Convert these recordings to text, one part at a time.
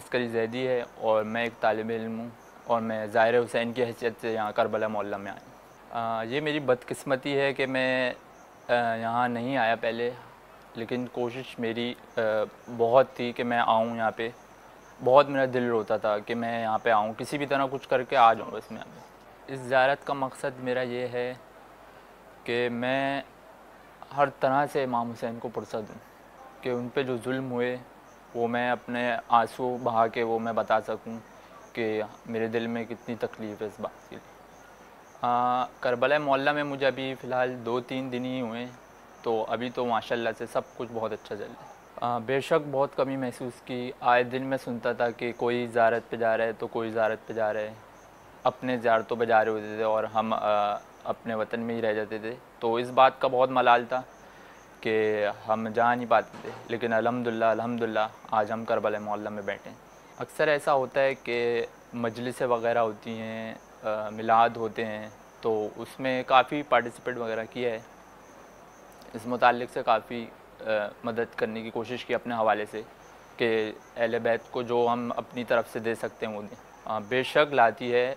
अस्करी ज़ैदी है और मैं एक तालिब इल्म हूँ और मैं ज़ाहिर हुसैन की हैसियत से यहाँ करबला मोहल्ला में आया। ये मेरी बदकिस्मती है कि मैं यहाँ नहीं आया पहले, लेकिन कोशिश मेरी बहुत थी कि मैं आऊँ यहाँ पे। बहुत मेरा दिल रोता था कि मैं यहाँ पे आऊँ, किसी भी तरह कुछ करके आ जाऊँ बस मैं यहाँ पे। इस ज़ियारत का मकसद मेरा ये है कि मैं हर तरह से इमाम हुसैन को पुरसा दूँ कि उन पे जो जुल्म हुए वो मैं अपने आंसू बहा के वो मैं बता सकूं कि मेरे दिल में कितनी तकलीफ़ है इस बात के लिए। करबला मोहल्ला में मुझे अभी फ़िलहाल 2-3 दिन ही हुए, तो अभी तो माशाल्लाह से सब कुछ बहुत अच्छा चल रहा है। बेशक बहुत कमी महसूस की। आए दिन मैं सुनता था कि कोई ज़ियारत पे जा रहा है तो कोई ज़ियारत पे जा रहा है, अपने ज़ियारतों पे जा रहे होते थे और हम अपने वतन में ही रह जाते थे। तो इस बात का बहुत मलाल था कि हम जा नहीं पाते थे, लेकिन अल्हम्दुलिल्लाह आज हम करबला मोहल्ला में बैठे हैं। अक्सर ऐसा होता है कि मजलिसें वगैरह होती हैं, मिलाद होते हैं, तो उसमें काफ़ी पार्टिसिपेट वगैरह किया है। इस मुताल्लिक़ से काफ़ी मदद करने की कोशिश की अपने हवाले से कि अहले बैत को जो हम अपनी तरफ से दे सकते हैं वो दें। बेशक लाती है,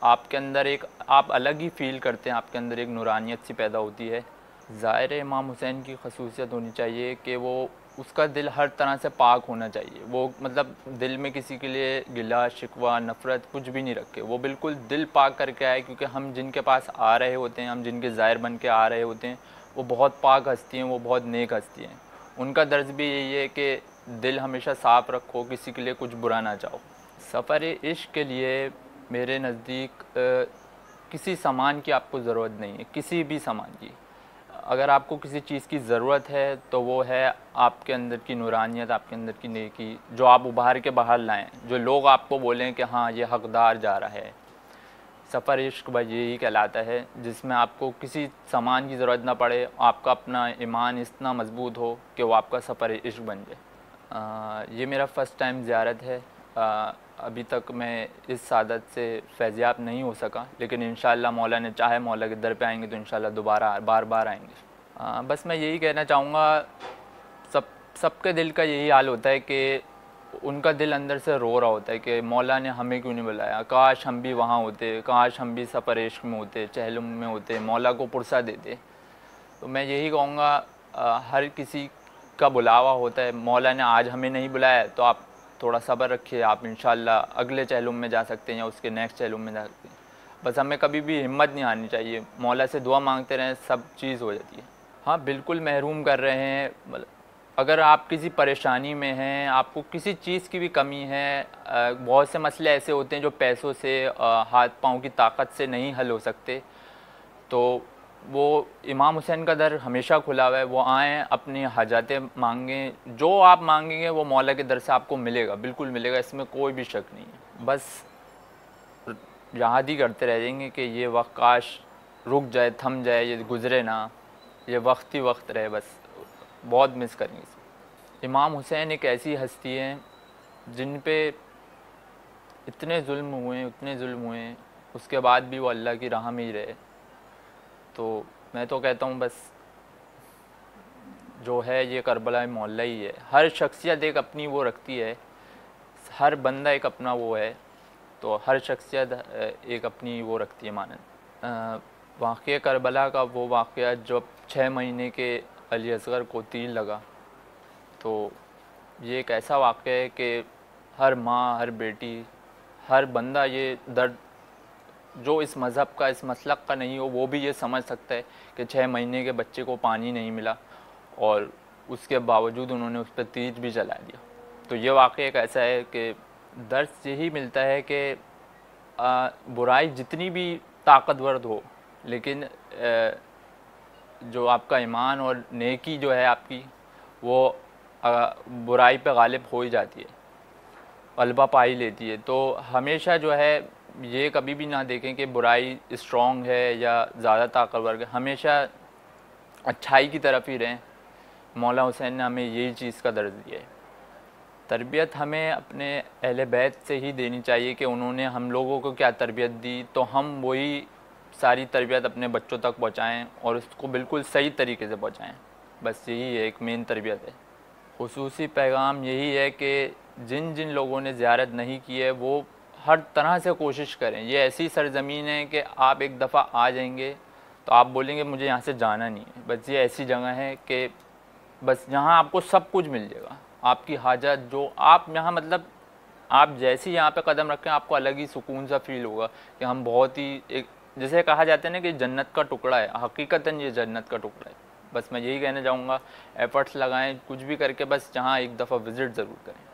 आपके अंदर एक आप अलग ही फ़ील करते हैं, आपके अंदर एक नूरानियत सी पैदा होती है। ज़ाहिर इमाम हुसैन की खसूसियत होनी चाहिए कि वो उसका दिल हर तरह से पाक होना चाहिए। वो मतलब दिल में किसी के लिए गिला शिकवा नफ़रत कुछ भी नहीं रखे, वो बिल्कुल दिल पाक करके आए, क्योंकि हम जिनके पास आ रहे होते हैं, हम जिनके ज़ाहिर बन के आ रहे होते हैं, वो बहुत पाक हस्ती हैं, वो बहुत नेक हस्ती हैं। उनका दर्ज भी यही है कि दिल हमेशा साफ़ रखो, किसी के लिए कुछ बुरा ना चाहो। सफ़र इश्क़ के लिए मेरे नज़दीक किसी सामान की आपको ज़रूरत नहीं है, किसी भी सामान की। अगर आपको किसी चीज़ की ज़रूरत है तो वो है आपके अंदर की नूरानियत, आपके अंदर की नेकी, जो आप उभार के बाहर लाएं, जो लोग आपको बोलें कि हाँ ये हक़दार जा रहा है। सफ़र इश्क़ बस यही कहलाता है, जिसमें आपको किसी सामान की ज़रूरत ना पड़े, आपका अपना ईमान इतना मज़बूत हो कि वो आपका सफ़र इश्क़ बन जाए। ये मेरा फ़र्स्ट टाइम ज़ियारत है। अभी तक मैं इस सादत से फैज़याब नहीं हो सका, लेकिन इंशाअल्लाह मौला ने चाहे, मौला के दर पे आएंगे तो इंशाअल्लाह दोबारा बार बार आएंगे। बस मैं यही कहना चाहूँगा, सबके दिल का यही हाल होता है कि उनका दिल अंदर से रो रहा होता है कि मौला ने हमें क्यों नहीं बुलाया, काश हम भी वहाँ होते, काश हम भी सफ़र इश्क़ में होते, चहलुम में होते, मौला को पुरसा देते। तो मैं यही कहूँगा, हर किसी का बुलावा होता है। मौला ने आज हमें नहीं बुलाया तो आप थोड़ा सब्र रखिए, आप इंशाअल्लाह अगले चहलुम में जा सकते हैं या उसके नेक्स्ट चहलुम में जा सकते हैं। बस हमें कभी भी हिम्मत नहीं हारनी चाहिए, मौला से दुआ मांगते रहें, सब चीज़ हो जाती है। हाँ बिल्कुल महरूम कर रहे हैं। मतलब अगर आप किसी परेशानी में हैं, आपको किसी चीज़ की भी कमी है, बहुत से मसले ऐसे होते हैं जो पैसों से, हाथ पाँव की ताकत से नहीं हल हो सकते, तो वो इमाम हुसैन का दर हमेशा खुला हुआ है। वो आएँ, अपनी हाजातें मांगें, जो आप मांगेंगे वो मौला के दर से आपको मिलेगा, बिल्कुल मिलेगा, इसमें कोई भी शक नहीं है। बस याद ही करते रह जाएंगे कि ये वक्त काश रुक जाए, थम जाए, ये गुज़रे ना, ये वक्त ही वक्त रहे। बस बहुत मिस करेंगे इसमें। इमाम हुसैन एक ऐसी हस्ती है जिन पे इतने जुल्म हुए, उसके बाद भी वो अल्लाह की राह में ही रहे। तो मैं तो कहता हूँ बस जो है ये करबला मोहल्ला ही है। हर शख्सियत एक अपनी वो रखती है, हर बंदा एक अपना वो है, तो हर शख्सियत एक अपनी वो रखती है मानद। वाक़या करबला का वो वाक़या जब 6 महीने के अली असगर को तीर लगा, तो ये एक ऐसा वाक़या है कि हर माँ, हर बेटी, हर बंदा ये दर्द जो इस मज़हब का, इस मसलक का नहीं हो, वो भी ये समझ सकता है कि 6 महीने के बच्चे को पानी नहीं मिला और उसके बावजूद उन्होंने उस पर तीर भी चला दिया। तो ये वाक़या एक ऐसा है कि दर्स यही मिलता है कि बुराई जितनी भी ताकतवर हो, लेकिन जो आपका ईमान और नेकी जो है आपकी, वो बुराई पे गालिब हो ही जाती है, गलबा पा ही लेती है। तो हमेशा जो है ये कभी भी ना देखें कि बुराई स्ट्रॉन्ग है या ज़्यादा ताकतवर है, हमेशा अच्छाई की तरफ ही रहें। मौला हुसैन ने हमें यही चीज़ का दर्ज दिया है। तरबियत हमें अपने अहले बैत से ही देनी चाहिए कि उन्होंने हम लोगों को क्या तरबियत दी, तो हम वही सारी तरबियत अपने बच्चों तक पहुँचाएँ और उसको बिल्कुल सही तरीके से पहुँचाएँ। बस यही है, एक मेन तरबियत है। खुसूसी पैगाम यही है कि जिन जिन लोगों ने ज़ियारत नहीं की है वो हर तरह से कोशिश करें। ये ऐसी सरज़मीन है कि आप एक दफ़ा आ जाएंगे तो आप बोलेंगे मुझे यहाँ से जाना नहीं है। बस ये ऐसी जगह है कि बस यहाँ आपको सब कुछ मिल जाएगा, आपकी हाजत जो आप यहाँ मतलब आप जैसे ही यहाँ पे कदम रखें आपको अलग ही सुकून सा फील होगा कि हम बहुत ही एक जैसे कहा जाता है ना कि जन्नत का टुकड़ा है, हकीकतन ये जन्नत का टुकड़ा है। बस मैं यही कहना चाहूँगा, एफ़र्ट्स लगाएं कुछ भी करके, बस जहाँ एक दफ़ा विज़िट ज़रूर करें।